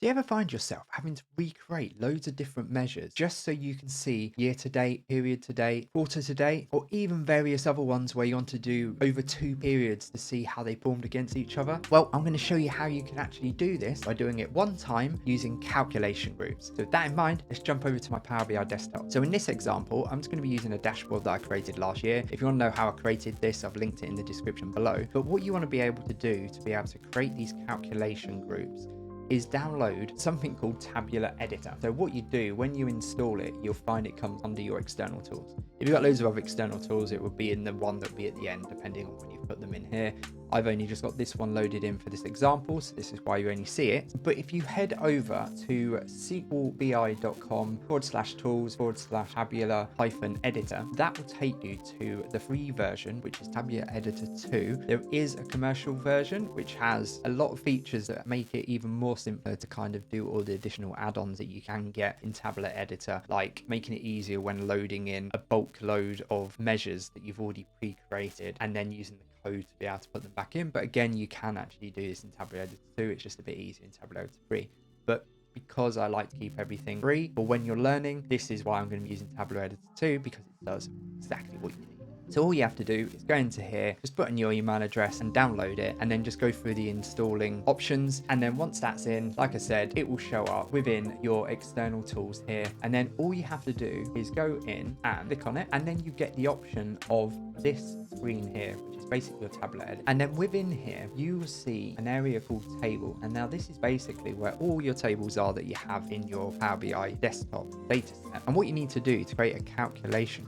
Do you ever find yourself having to recreate loads of different measures just so you can see year to date, period to date, quarter to date, or even various other ones where you want to do over 2 periods to see how they formed against each other? Well, I'm going to show you how you can actually do this by doing it one time using calculation groups. So with that in mind, let's jump over to my Power BI desktop. So in this example, I'm just going to be using a dashboard that I created last year. If you want to know how I created this, I've linked it in the description below. But what you want to be able to do to be able to create these calculation groups is download something called Tabular Editor. So what you do when you install it, you'll find it comes under your external tools. If you've got loads of other external tools, it would be in the one that would be at the end, depending on when you put them in here. I've only just got this one loaded in for this example, so this is why you only see it. But if you head over to sqlbi.com/tools/tabular-editor, that will take you to the free version, which is Tabular Editor 2. There is a commercial version, which has a lot of features that make it even more simpler to kind of do all the additional add-ons that you can get in Tabular Editor, like making it easier when loading in a bulk load of measures that you've already pre-created and then using the code to be able to put them back in. But again, you can actually do this in Tabular Editor 2. It's just a bit easier in Tabular Editor 3. But because I like to keep everything free for when you're learning, this is why I'm going to be using Tabular Editor 2, because it does exactly what you need. So all you have to do is go into here, just put in your email address and download it, and then just go through the installing options. And then once that's in, like I said, it will show up within your external tools here. And then all you have to do is go in and click on it, and then you get the option of this screen here, which is basically your Tabular Edit. And then within here, you will see an area called Table. And now this is basically where all your tables are that you have in your Power BI desktop data set. And what you need to do to create a calculation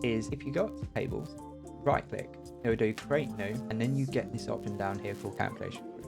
is, if you go up to tables, right click, it will do create new, and then you get this option down here called calculation group.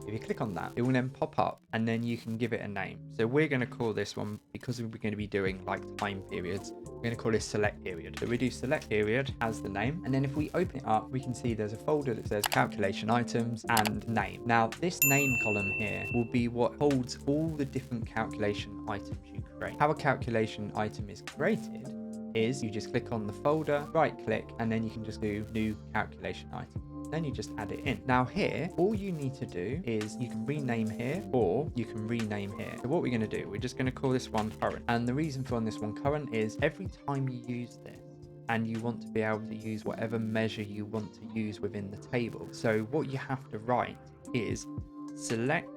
If you click on that, it will then pop up, and then you can give it a name. So we're going to call this one, because we're going to be doing like time periods, we're going to call this select period. So we do select period as the name, and then if we open it up, we can see there's a folder that says calculation items and name. Now this name column here will be what holds all the different calculation items you create. How a calculation item is created is you just click on the folder, right click, and then you can just do new calculation item. Then you just add it in. Now here, all you need to do is you can rename here, or you can rename here. So what we're going to do, we're just going to call this one current. And the reason for this one current is every time you use this, and you want to be able to use whatever measure you want to use within the table. So what you have to write is select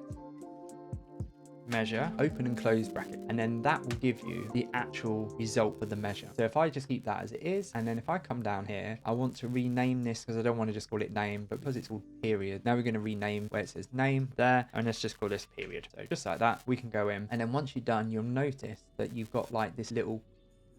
measure, open and close bracket, and then that will give you the actual result for the measure. So if I just keep that as it is, and then if I come down here, I want to rename this because I don't want to just call it name, but because it's all period, now we're going to rename where it says name there, and let's just call this period. So just like that, we can go in, and then once you're done, you'll notice that you've got like this little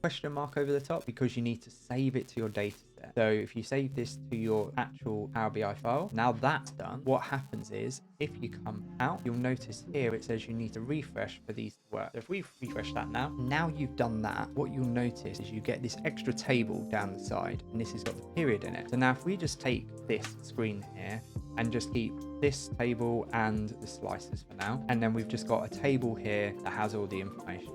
question mark over the top, because you need to save it to your data set. So if you save this to your actual Power BI file, now that's done, what happens is if you come out, you'll notice here it says you need to refresh for these to work. So if we refresh that now you've done that, what you'll notice is you get this extra table down the side, and this has got the period in it. So now if we just take this screen here and just keep this table and the slices for now, and then we've just got a table here that has all the information.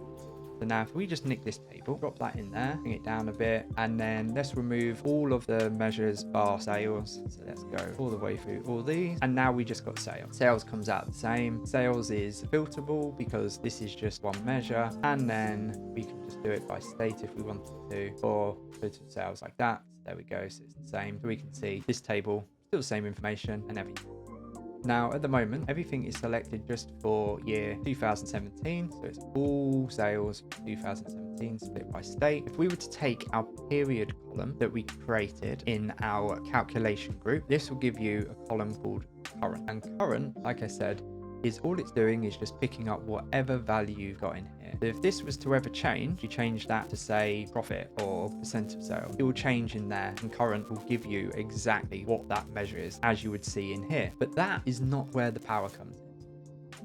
So now if we just nick this table, drop that in there, bring it down a bit, and then let's remove all of the measures bar sales. So let's go all the way through all these, and now we just got sales. Sales comes out the same. Sales is filterable because this is just one measure, and then we can just do it by state if we wanted to, or total sales like that. So there we go, so it's the same. So we can see this table, still the same information and everything. Now, at the moment, everything is selected just for year 2017. So it's all sales 2017 split by state. If we were to take our period column that we created in our calculation group, this will give you a column called current. And current, like I said, is all it's doing is just picking up whatever value you've got in here. So if this was to ever change, you change that to say profit or percent of sales, it will change in there, and current will give you exactly what that measure is, as you would see in here. But that is not where the power comes in.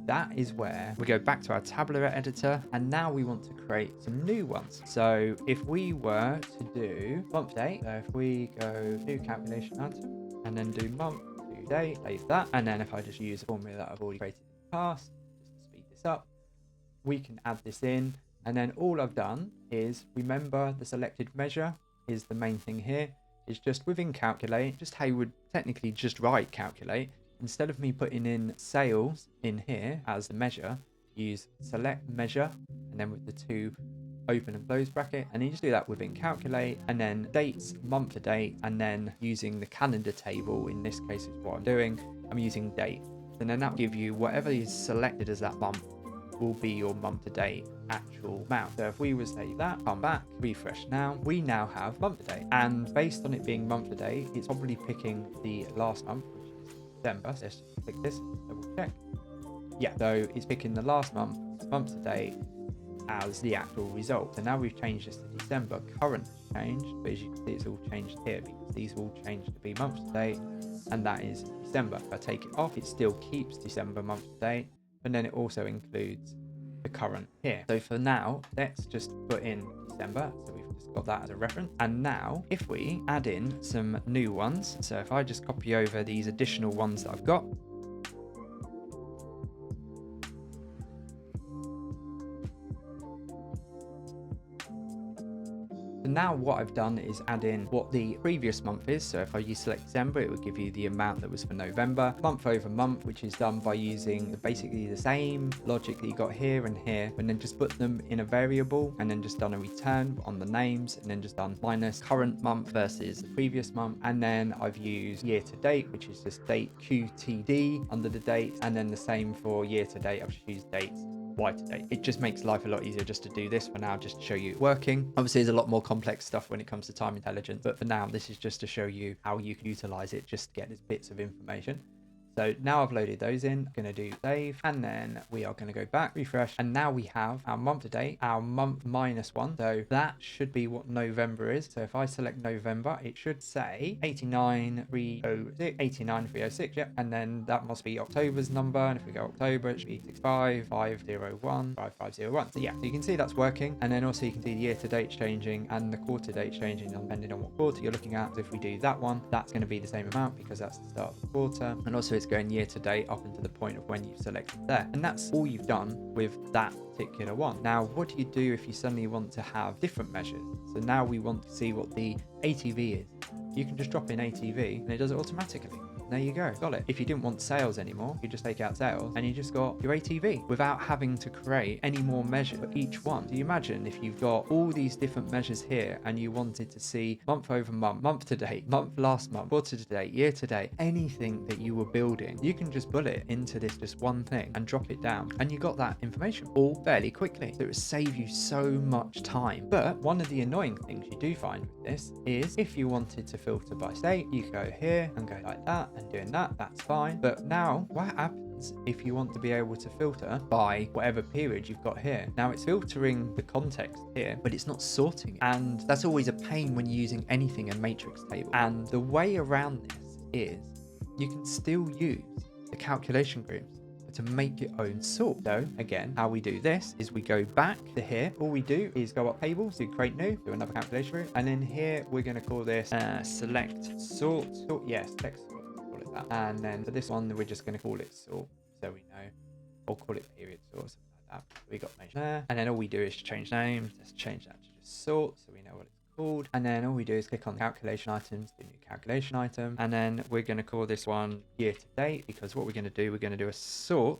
That is where we go back to our Tabular Editor, and now we want to create some new ones. So if we were to do month date, so if we go new calculation item and then do month to date, save that, and then if I just use a formula that I've already created in the past, just to speed this up, we can add this in, and then all I've done is, remember the selected measure is the main thing here. It's just within calculate, just how you would technically just write calculate, instead of me putting in sales in here as the measure, use select measure and then with the 2 open and close bracket, and you just do that within calculate, and then dates, month to date, and then using the calendar table, in this case is what I'm doing, I'm using date, and then that will give you whatever is selected as that month will be your month to date actual amount. So if we was to say that, come back, refresh now, we now have month to date, and based on it being month to date, it's probably picking the last month, which is December. So let's just click this, double check. Yeah, so it's picking the last month to date as the actual result. So now we've changed this to December. Current changed, but as you can see, it's all changed here because these all changed to be month to date, and that is December. If I take it off, it still keeps December month to date, and then it also includes the current here. So for now, let's just put in December. So we've just got that as a reference. And now if we add in some new ones, so if I just copy over these additional ones that I've got, now what I've done is add in what the previous month is. So if I select December, it would give you the amount that was for November, month over month, which is done by using basically the same logic that you got here and here, and then just put them in a variable, and then just done a return on the names, and then just done minus current month versus the previous month. And then I've used year to date, which is just date QTD under the dates, and then the same for year to date, I've just used dates YTD. It just makes life a lot easier just to do this for now, just to show you working. Obviously, there's a lot more complex stuff when it comes to time intelligence, but for now, this is just to show you how you can utilize it just to get these bits of information. So now I've loaded those in, I'm going to do save, and then we are going to go back, refresh, and now we have our month to date, our month minus 1. So that should be what November is. So if I select November, it should say 89306, 89306, yep, and then that must be October's number, and if we go October, it should be 65501 5501. So yeah, so you can see that's working, and then also you can see the year to date changing and the quarter date changing depending on what quarter you're looking at. So if we do that one, that's going to be the same amount because that's the start of the quarter, and also it's going year to date up until the point of when you've selected there, and that's all you've done with that particular one. Now what do you do if you suddenly want to have different measures? So now we want to see what the ATV is. You can just drop in ATV and it does it automatically. There you go, got it. If you didn't want sales anymore, you just take out sales and you just got your ATV without having to create any more measures for each one. So you imagine if you've got all these different measures here and you wanted to see month over month, month to date, month last month, quarter to date, year to date, anything that you were building, you can just bullet into this just one thing and drop it down, and you got that information all fairly quickly. So it would save you so much time. But one of the annoying things you do find with this is if you wanted to filter by state, you could go here and go like that, and doing that, that's fine. But now what happens if you want to be able to filter by whatever period you've got here? Now it's filtering the context here, but it's not sorting it, and that's always a pain when you're using anything in matrix table. And the way around this is you can still use the calculation groups to make your own sort. So again, how we do this is we go back to here. All we do is go up tables, do create new, do another calculation group, and then here we're going to call this select sort. Yes, select sort. That. And then for this one, we're just going to call it sort, so we know, or call it period sort, something like that. We got measure there, and then all we do is change names. Let's change that to just sort, so we know what it's called. And then all we do is click on calculation items, do new calculation item, and then we're going to call this one year to date, because what we're going to do, we're going to do a sort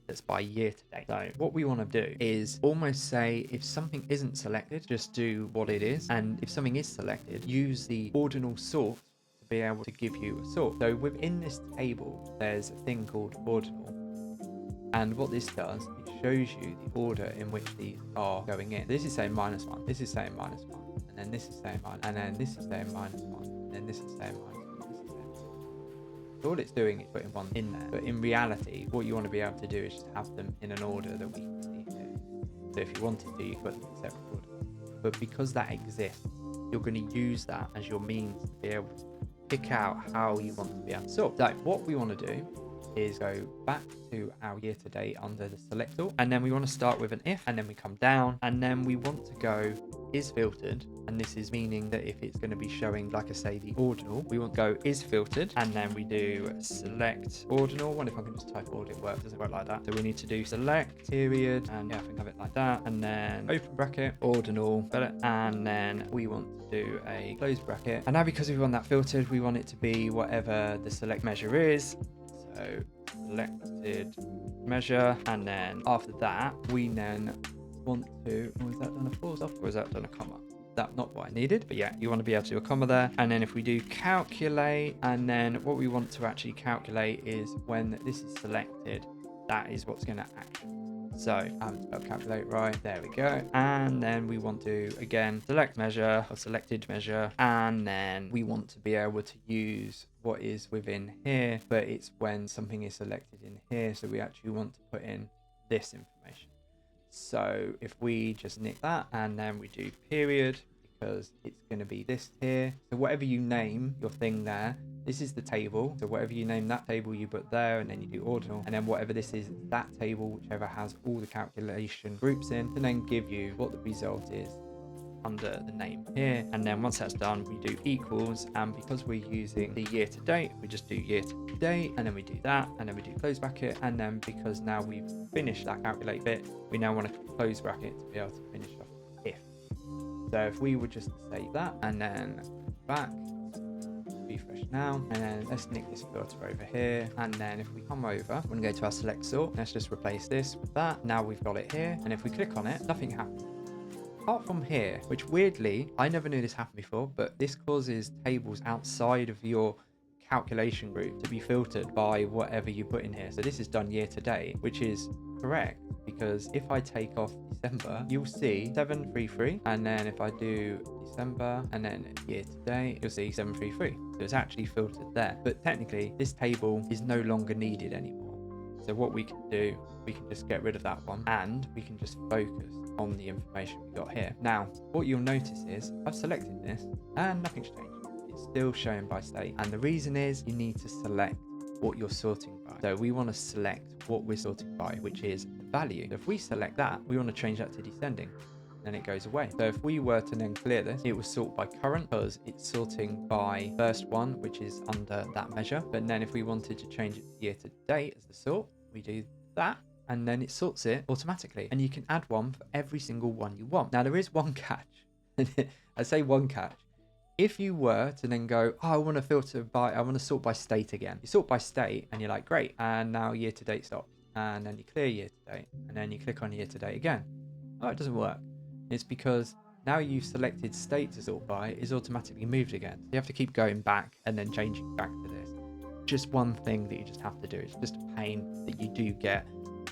that's by year to date. So what we want to do is almost say if something isn't selected, just do what it is, and if something is selected, use the ordinal sort be able to give you a sort. So within this table there's a thing called ordinal, and what this does, it shows you the order in which these are going in. This is saying -1, this is saying -1, and then this is saying -1, and then this is saying -1, and then this is saying -1, this is saying -1. So all it's doing is putting one in there, but in reality what you want to be able to do is just have them in an order that we can see here. So if you wanted to, you put them in separate order, but because that exists, you're going to use that as your means to be able to pick out how you want to be able to sort. So what we want to do is go back to our year to date under the select all, and then we want to start with an if, and then we come down, and then we want to go is filtered, and this is meaning that if it's going to be showing, like I say, the ordinal, we want to go is filtered, and then we do select ordinal. What if I can just type ordinal? It works, doesn't work like that. So we need to do select period, and yeah, I think I have it like that, and then open bracket ordinal, and then we want to do a close bracket, and now because we want that filtered, we want it to be whatever the select measure is. So selected measure, and then after that we then want to, was that done a full stop or was that done a comma? That's not what I needed, but yeah, you want to be able to do a comma there. And then if we do calculate, and then what we want to actually calculate is when this is selected, that is what's going to action. So I haven't spelled calculate right. There we go. And then we want to, again, select measure or selected measure. And then we want to be able to use what is within here, but it's when something is selected in here. So we actually want to put in this information. So if we just nick that and then we do period, because it's going to be this here. So whatever you name your thing there, this is the table. So whatever you name that table, you put there, and then you do ordinal. And then whatever this is, that table, whichever has all the calculation groups in, and then give you what the result is under the name here. And then once that's done, we do equals. And because we're using the year to date, we just do year to date, and then we do that, and then we do close bracket. And then because now we've finished that calculate bit, we now want to close bracket to be able to finish off if. So if we would just save that and then back, refresh now, and then let's nick this filter over here. And then if we come over, we're going to go to our select sort. Let's just replace this with that. Now we've got it here. And if we click on it, nothing happens. Apart from here, which weirdly, I never knew this happened before, but this causes tables outside of your calculation group to be filtered by whatever you put in here. So this is done year to date, which is correct, because if I take off December, you'll see 733, and then if I do December and then year to date, you'll see 733. So it's actually filtered there, but technically this table is no longer needed anymore. So what we can do, we can just get rid of that one, and we can just focus on the information we got here. Now, what you'll notice is I've selected this and nothing's changed. It's still showing by state, and the reason is you need to select what you're sorting by. So we want to select what we're sorting by, which is the value. So if we select that, we want to change that to descending, then it goes away. So if we were to then clear this, it will sort by current because it's sorting by first one, which is under that measure. But then if we wanted to change it to year to date as the sort, we do that, and then it sorts it automatically. And you can add one for every single one you want. Now there is one catch. I say one catch. If you were to then go, oh, I want to sort by state again. You sort by state and you're like, great. And now year to date stops. And then you clear year to date. And then you click on year to date again. Oh, it doesn't work. It's because now you've selected state to sort by is automatically moved again. You have to keep going back and then changing back to this. Just one thing that you just have to do. It's just a pain that you do get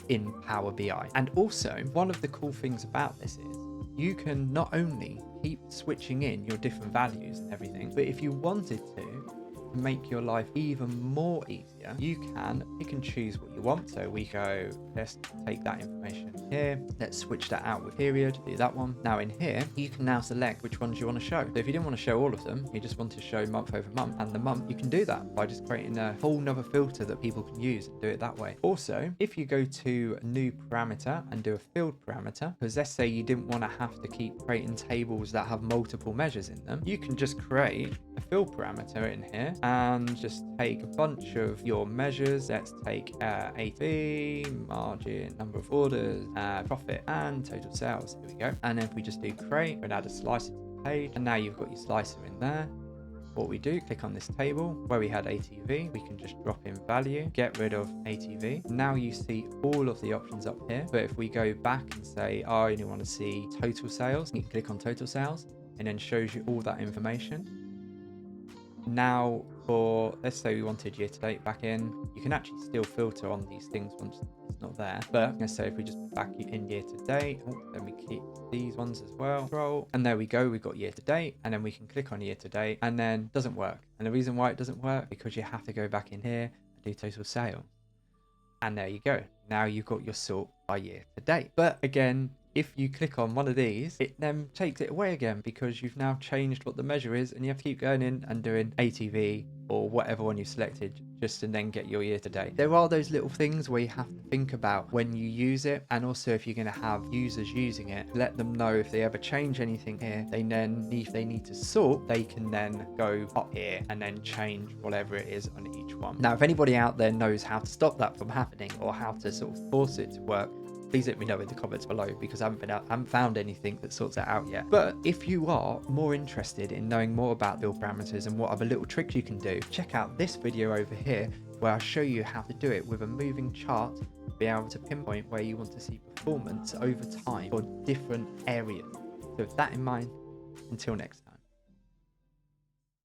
in Power BI. And also, one of the cool things about this is you can not only keep switching in your different values and everything, but if you wanted to make your life even more easier, you can pick and choose what you want. So we go, let's take that information here, let's switch that out with period, do that one. Now in here, you can now select which ones you want to show. So if you didn't want to show all of them, you just want to show month over month and the month, you can do that by just creating a whole nother filter that people can use and do it that way. Also, if you go to new parameter and do a field parameter, because let's say you didn't want to have to keep creating tables that have multiple measures in them, you can just create a field parameter in here and just take a bunch of your measures. Let's take ATV, margin, number of orders, profit, and total sales. Here we go. And then if we just do create, we'll add a slicer to the page, and now you've got your slicer in there. What we do, click on this table where we had ATV, we can just drop in value, get rid of ATV. Now you see all of the options up here. But if we go back and say, oh, I only want to see total sales, you can click on total sales and then shows you all that information. Now for, let's say we wanted year to date back in, you can actually still filter on these things once it's not there. But let's say if we just back in year to date, then we keep these ones as well, control, and there we go, we've got year to date, and then we can click on year to date, and then it doesn't work. And the reason why it doesn't work, because you have to go back in here and do total sales. And there you go. Now you've got your sort by year to date. But again, if you click on one of these, it then takes it away again because you've now changed what the measure is, and you have to keep going in and doing ATV or whatever one you selected just to then get your year to date. There are those little things where you have to think about when you use it, and also if you're going to have users using it, let them know if they ever change anything here. If they need to sort, they can then go up here and then change whatever it is on each one. Now, if anybody out there knows how to stop that from happening or how to sort of force it to work, please let me know in the comments below, because I haven't found anything that sorts that out yet. But if you are more interested in knowing more about build parameters and what other little tricks you can do, check out this video over here where I'll show you how to do it with a moving chart, be able to pinpoint where you want to see performance over time for different areas. So with that in mind, until next time.